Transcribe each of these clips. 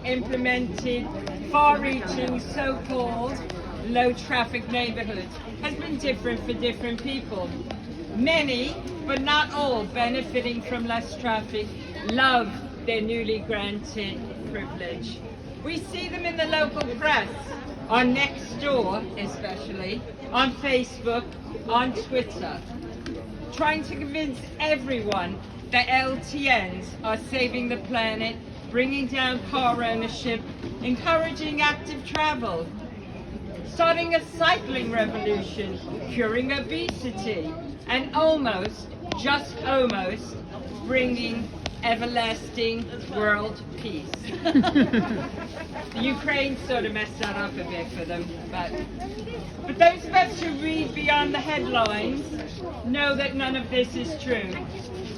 implemented far-reaching so-called low-traffic neighborhoods has been different for different people. Many, but not all, benefiting from less traffic, love their newly granted privilege. We see them in the local press, on Nextdoor especially, on Facebook, on Twitter, trying to convince everyone that LTNs are saving the planet, bringing down car ownership, encouraging active travel, starting a cycling revolution, curing obesity, and almost, just almost, bringing everlasting world peace. The Ukraine sort of messed that up a bit for them, but those of us who read beyond the headlines know that none of this is true.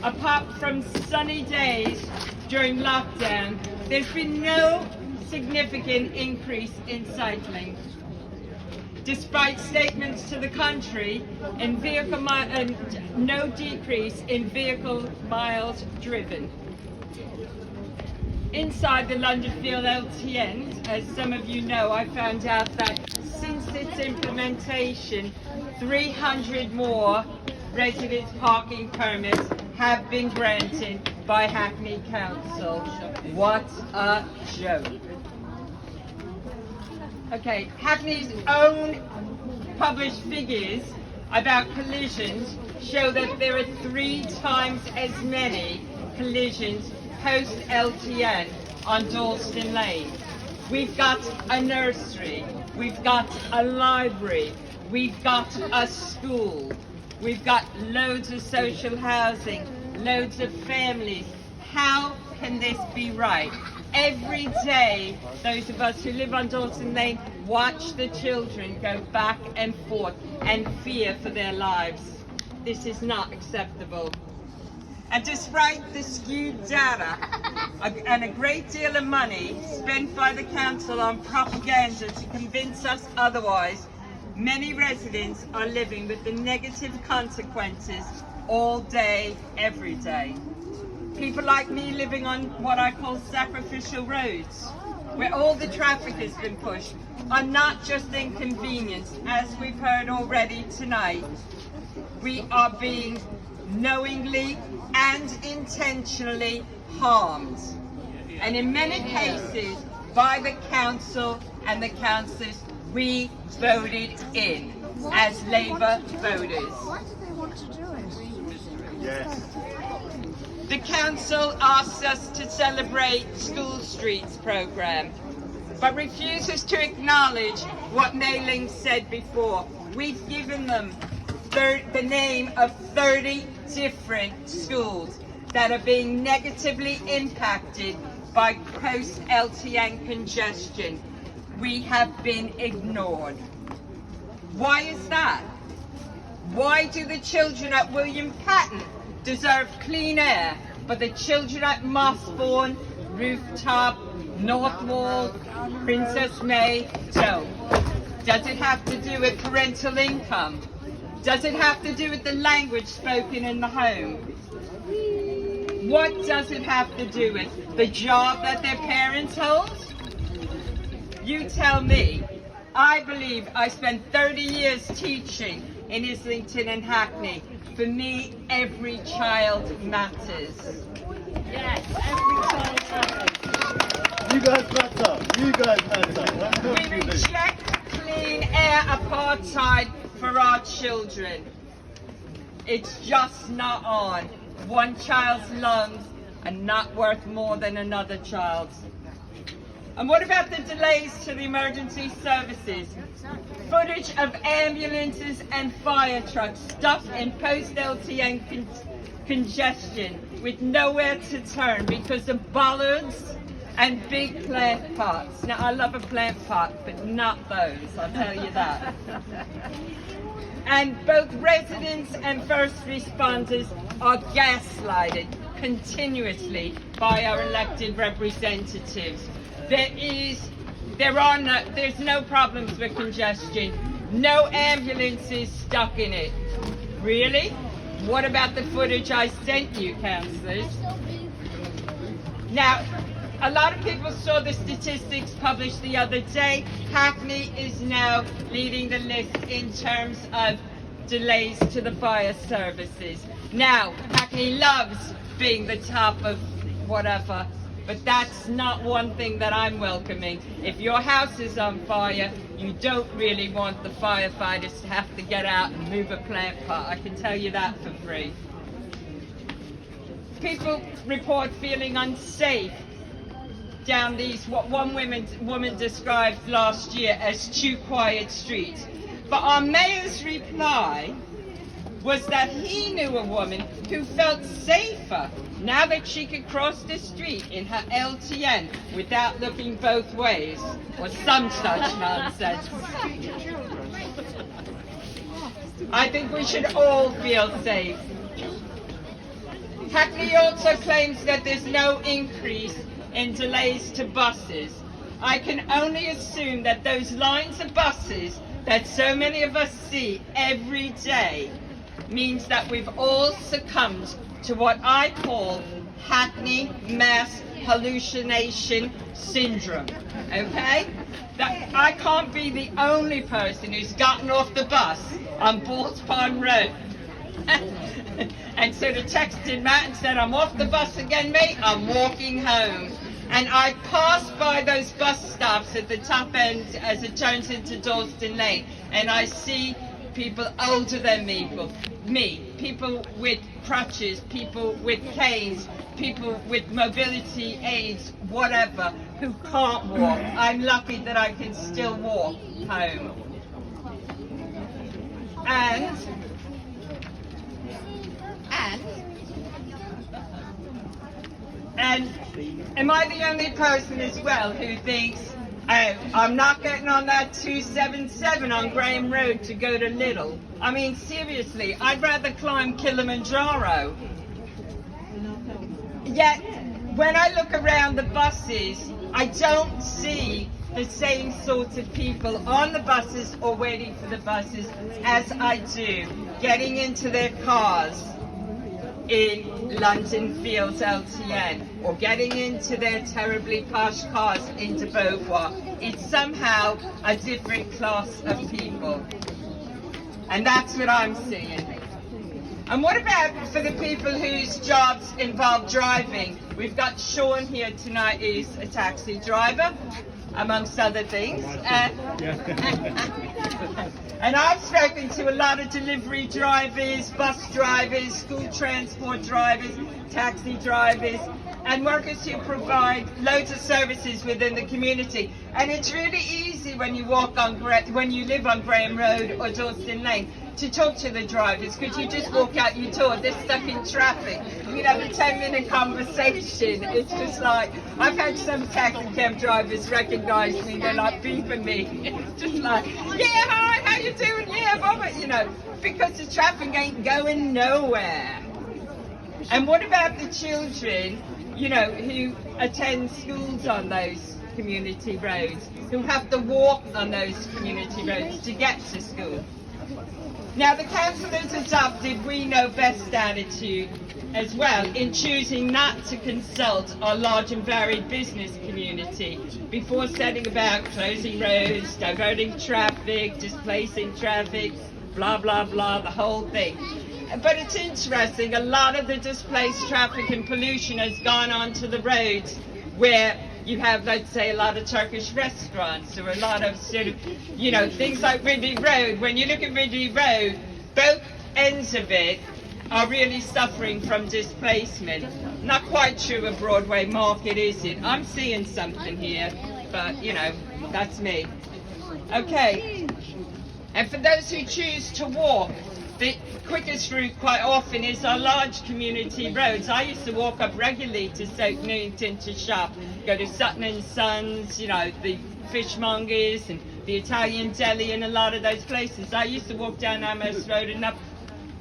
Apart from sunny days during lockdown, there's been no significant increase in cycling, despite statements to the contrary, and no decrease in vehicle miles driven. Inside the Londonfield LTN, as some of you know, I found out that since its implementation, 300 more residence parking permits have been granted by Hackney Council. What a joke. Okay, Hackney's own published figures about collisions show that there are 3 times as many collisions post-LTN on Dalston Lane. We've got a nursery, we've got a library, we've got a school, we've got loads of social housing, loads of families. How can this be right? Every day, those of us who live on Dalston Lane watch the children go back and forth and fear for their lives. This is not acceptable. And despite the skewed data and a great deal of money spent by the council on propaganda to convince us otherwise, many residents are living with the negative consequences all day, every day. People like me living on what I call sacrificial roads, where all the traffic has been pushed, are not just inconvenienced, as we've heard already tonight. We are being knowingly and intentionally harmed, and in many cases by the council and the councillors we voted in as Labour voters. Why did they want to do it? Yes. The council asks us to celebrate School Streets programme, but refuses to acknowledge what Nailing said before. We've given them the name of 30 different schools that are being negatively impacted by post-LTN congestion. We have been ignored. Why is that? Why do the children at William Patton deserve clean air, but the children at Mossbourne, Rooftop, North Wall, Princess May don't? Does it have to do with parental income? Does it have to do with the language spoken in the home? What does it have to do with? The job that their parents hold? You tell me. I believe I spent 30 years teaching in Islington and Hackney. For me, every child matters. Yes, every child matters. You guys matter. You guys matter. We reject clean air apartheid for our children. It's just not on. One child's lungs are not worth more than another child's. And what about the delays to the emergency services? Footage of ambulances and fire trucks stuck in post-LTN congestion with nowhere to turn because of bollards and big plant pots. Now, I love a plant pot, but not those, I'll tell you that. And both residents and first responders are gaslighted continuously by our elected representatives. There's no problems with congestion, no ambulances stuck in it. Really? What about the footage I sent you, councillors? Now, a lot of people saw the statistics published the other day. Hackney is now leading the list in terms of delays to the fire services. Now, Hackney loves being the top of whatever, but that's not one thing that I'm welcoming. If your house is on fire, you don't really want the firefighters to have to get out and move a plant pot. I can tell you that for free. People report feeling unsafe down these, what one woman described last year as too quiet streets. But our mayor's reply was that he knew a woman who felt safer now that she could cross the street in her LTN without looking both ways, or some such nonsense. I think we should all feel safe. Hackney also claims that there's no increase in delays to buses. I can only assume that those lines of buses that so many of us see every day means that we've all succumbed to what I call Hackney mass hallucination syndrome, okay? That I can't be the only person who's gotten off the bus on Balls Pond Road and sort of texted Matt and said, I'm off the bus again, mate, I'm walking home. And I pass by those bus stops at the top end as it turns into Dalston Lane, and I see people older than me, people with crutches, people with canes, people with mobility aids, whatever, who can't walk. I'm lucky that I can still walk home. And am I the only person as well who thinks, oh, I'm not getting on that 277 on Graham Road to go to Lidl? I mean, seriously, I'd rather climb Kilimanjaro. Yet, when I look around the buses, I don't see the same sorts of people on the buses or waiting for the buses as I do getting into their cars in London Fields LTN, or getting into their terribly posh cars into Beauvoir. It's somehow a different class of people. And that's what I'm seeing. And what about for the people whose jobs involve driving? We've got Sean here tonight, who's a taxi driver, amongst other things. And I've spoken to a lot of delivery drivers, bus drivers, school transport drivers, taxi drivers, and workers who provide loads of services within the community. And it's really easy when you live on Graham Road or Dalston Lane to talk to the drivers, because you just walk out your door, they're stuck in traffic. You can have a 10-minute conversation. It's just like, I've had some taxi cab drivers recognize me, they're like beeping me. It's just like, yeah, hi, how you doing? Yeah, Bob, you know, because the traffic ain't going nowhere. And what about the children, you know, who attend schools on those community roads, who have to walk on those community roads to get to school? Now, the councillors adopted we know best attitude as well in choosing not to consult our large and varied business community before setting about closing roads, diverting traffic, displacing traffic, blah, blah, blah, the whole thing. But it's interesting, a lot of the displaced traffic and pollution has gone onto the roads where you have, let's say, a lot of Turkish restaurants or a lot of sort of, you know, things like Ridley Road. When you look at Ridley Road, both ends of it are really suffering from displacement. Not quite true of Broadway Market, is it? I'm seeing something here, but, you know, that's me. Okay. And for those who choose to walk, the quickest route quite often is our large community roads. I used to walk up regularly to Stoke Newington to shop, go to Sutton and Sons, you know, the fishmongers and the Italian deli and a lot of those places. I used to walk down Amherst Road and up,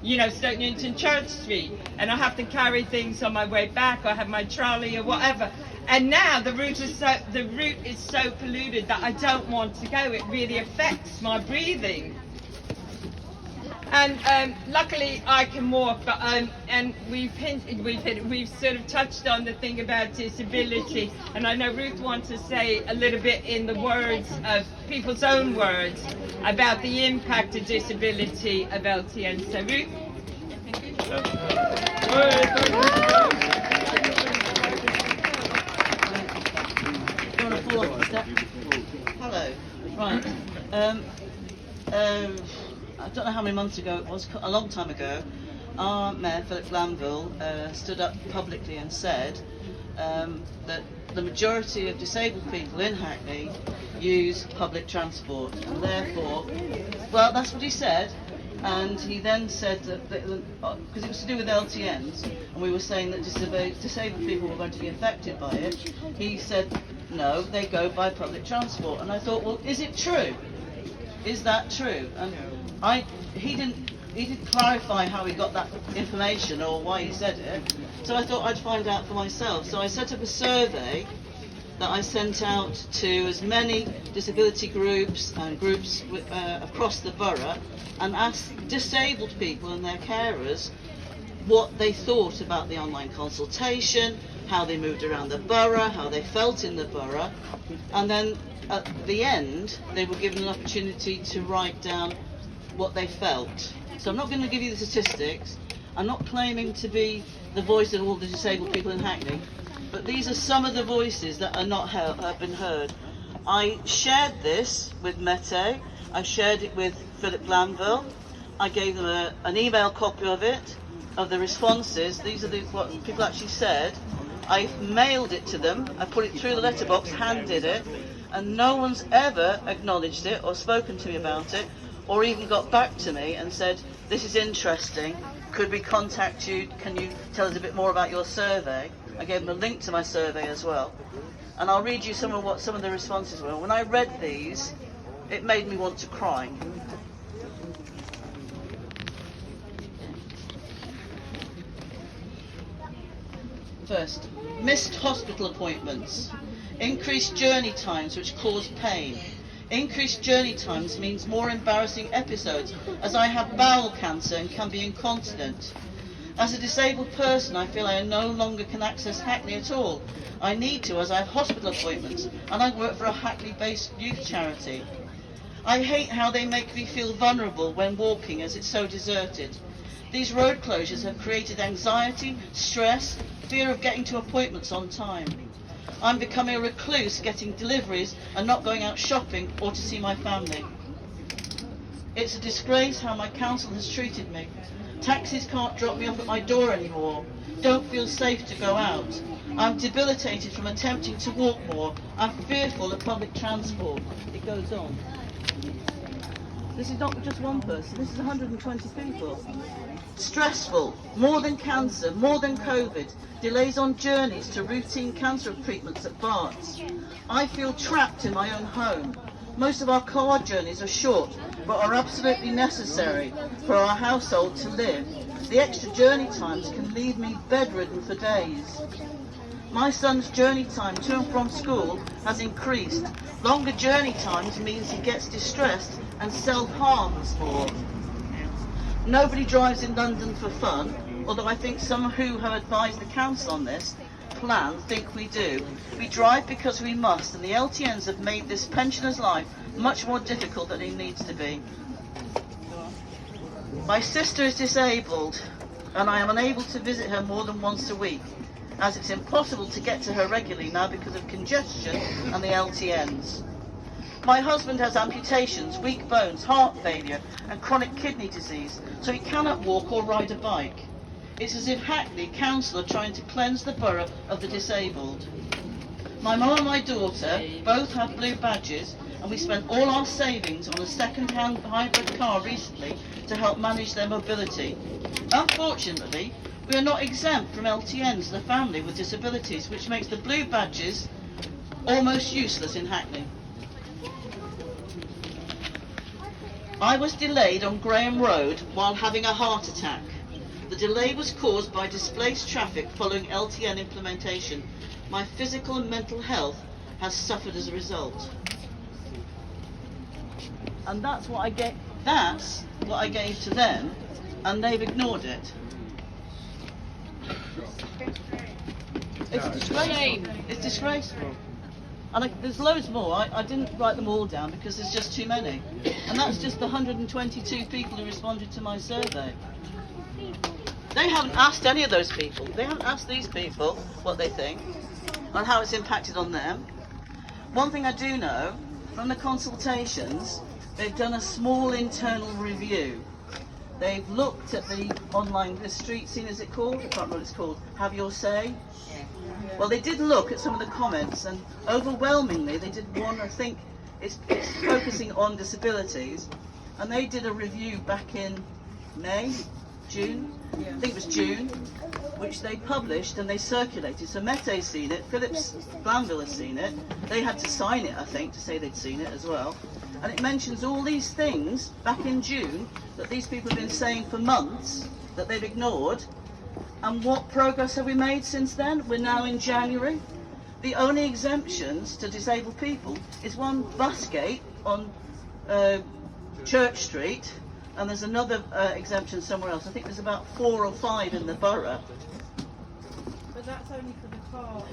you know, Stoke Newington Church Street, and I have to carry things on my way back, or have my trolley or whatever. And now the route is so polluted that I don't want to go. It really affects my breathing. And luckily I can walk, but and we've sort of touched on the thing about disability, and I know Ruth wants to say a little bit in the words of people's own words about the impact of disability of LTN. So Ruth. You want to follow up a step? Hello. Right. I don't know how many months ago it was, a long time ago, our Mayor, Philip Glanville, stood up publicly and said that the majority of disabled people in Hackney use public transport, and therefore, well, that's what he said. And he then said that, because it was to do with LTNs, and we were saying that disabled people were going to be affected by it, he said, no, they go by public transport. And I thought, well, is it true? Is that true? And he didn't clarify how he got that information or why he said it. So I thought I'd find out for myself. So I set up a survey that I sent out to as many disability groups and groups across the borough, and asked disabled people and their carers what they thought about the online consultation, how they moved around the borough, how they felt in the borough, and then at the end they were given an opportunity to write down what they felt. So I'm not going to give you the statistics. I'm not claiming to be the voice of all the disabled people in Hackney, but these are some of the voices that are not have been heard. I shared this with Mete. I shared it with Philip Glanville. I gave them an email copy of it, of the responses. These are what people actually said. I mailed it to them. I put it through the letterbox, hand did it, and no one's ever acknowledged it or spoken to me about it, or even got back to me and said, this is interesting, could we contact you, can you tell us a bit more about your survey? I gave them a link to my survey as well. And I'll read you some of the responses were. When I read these, it made me want to cry. First, missed hospital appointments, increased journey times which cause pain. Increased journey times means more embarrassing episodes, as I have bowel cancer and can be incontinent. As a disabled person, I feel I no longer can access Hackney at all. I need to, as I have hospital appointments, and I work for a Hackney-based youth charity. I hate how they make me feel vulnerable when walking, as it's so deserted. These road closures have created anxiety, stress, fear of getting to appointments on time. I'm becoming a recluse, getting deliveries and not going out shopping or to see my family. It's a disgrace how my council has treated me. Taxis can't drop me off at my door anymore. Don't feel safe to go out. I'm debilitated from attempting to walk more. I'm fearful of public transport. It goes on. This is not just one person, this is 120 people. Stressful, more than cancer, more than COVID, delays on journeys to routine cancer treatments at Barts. I feel trapped in my own home. Most of our car journeys are short, but are absolutely necessary for our household to live. The extra journey times can leave me bedridden for days. My son's journey time to and from school has increased. Longer journey times means he gets distressed and self-harms more. Nobody drives in London for fun, although I think some who have advised the council on this plan think we do. We drive because we must, and the LTNs have made this pensioner's life much more difficult than it needs to be. My sister is disabled, and I am unable to visit her more than once a week, as it's impossible to get to her regularly now because of congestion and the LTNs. My husband has amputations, weak bones, heart failure and chronic kidney disease, so he cannot walk or ride a bike. It's as if Hackney Council are trying to cleanse the borough of the disabled. My mum and my daughter both have blue badges, and we spent all our savings on a second-hand hybrid car recently to help manage their mobility. Unfortunately, we are not exempt from LTNs, the family with disabilities, which makes the blue badges almost useless in Hackney. I was delayed on Graham Road while having a heart attack. The delay was caused by displaced traffic following LTN implementation. My physical and mental health has suffered as a result. And that's what I get. That's what I gave to them, and they've ignored it. It's disgraceful. It's disgraceful. And there's loads more. I didn't write them all down because there's just too many. And that's just the 122 people who responded to my survey. They haven't asked any of those people. They haven't asked these people what they think and how it's impacted on them. One thing I do know, from the consultations, they've done a small internal review. They've looked at the online, the street scene, is it called? I can't remember what it's called. Have Your Say? Well, they did look at some of the comments, and overwhelmingly they did one, I think it's focusing on disabilities, and they did a review back in May, June, I think it was June, which they published and they circulated. So Mete's seen it, Phillips Glanville has seen it, they had to sign it, I think, to say they'd seen it as well. And it mentions all these things back in June that these people have been saying for months that they've ignored. And what progress have we made since then? We're now in January. The only exemptions to disabled people is one bus gate on Church Street, and there's another exemption somewhere else. I think there's about 4 or 5 in the borough. But that's only for the car.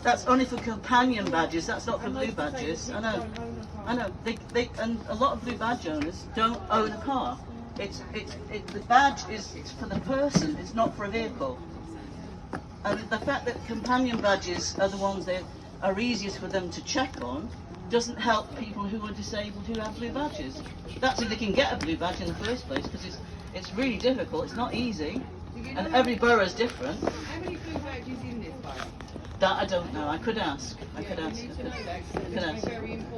That's only for companion badges. That's not for blue badges. I know. I know. And a lot of blue badge owners don't own a car. The badge is for the person. It's not for a vehicle. And the fact that companion badges are the ones that are easiest for them to check on doesn't help people who are disabled who have blue badges. That's if they can get a blue badge in the first place, because it's really difficult. It's not easy, and every borough is different. How many blue badges in this borough? That I don't know. I could ask. I could ask. Very important.